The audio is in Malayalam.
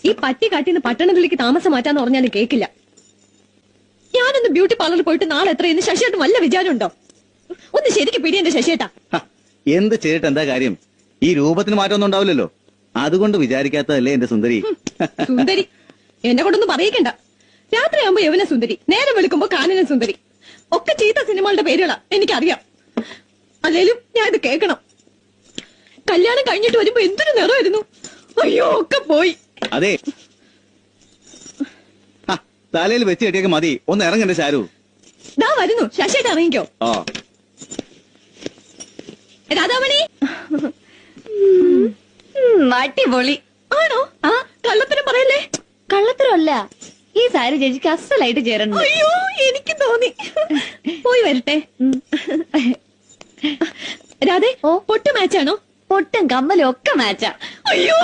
ഈ പട്ടിക്കാട്ടിന്ന് പട്ടണത്തിലേക്ക് താമസം മാറ്റാന്ന് പറഞ്ഞാലും കേക്കില്ല. ഞാനൊന്ന് ബ്യൂട്ടി പാർലറിൽ പോയിട്ട് നാളെ എത്രയെന്ന് ശശിയേട്ടൻ വല്ല വിചാരമുണ്ടോ? ഒന്ന് ശരിക്ക് പിടി എന്റെ ശശിയേട്ടാ. എന്ത് ചെയ്തിട്ട് എന്താ കാര്യം? ഈ രൂപത്തിന് മാറ്റമൊന്നും ഉണ്ടാവില്ലല്ലോ. അതുകൊണ്ട് വിചാരിക്കാത്തതല്ലേ എന്റെ സുന്ദരി. സുന്ദരി എന്നെ കൊണ്ടൊന്നും പറയിക്കണ്ട. രാത്രിയാകുമ്പോ യവന സുന്ദരി, നേരം വെളുക്കുമ്പോ കാനന സുന്ദരി, ഒക്കെ ചീത്ത സിനിമകളുടെ പേരുകളാ എനിക്കറിയാം. അല്ലേലും ഞാൻ ഇത് കേൾക്കണം. കല്യാണം കഴിഞ്ഞിട്ട് വരുമ്പോ എന്തൊരു നിറമായിരുന്നു. അയ്യോ ഒക്കെ പോയി. അതെ, തലയിൽ വെച്ച് കെട്ടിയൊക്കെ മതി. ഒന്ന് ഇറങ്ങണ്ടേ ശാരു? ദാ വരുന്നു. ശശിയേട്ട ഇറങ്ങിക്കോ. രാധാമണി അടിപൊളി ആണോ? ആ കള്ളത്തരം പറയല്ലേ. കള്ളത്തരമല്ല, ഈ സാരി ചേച്ചിക്ക് അസലായിട്ട് ചേരണം. അയ്യോ എനിക്ക് തോന്നി. പോയി വരട്ടെ. രാധേ, പൊട്ട് മാച്ചാണോ? പൊട്ടും കമ്മലും ഒക്കെ മാച്ചാ. അയ്യോ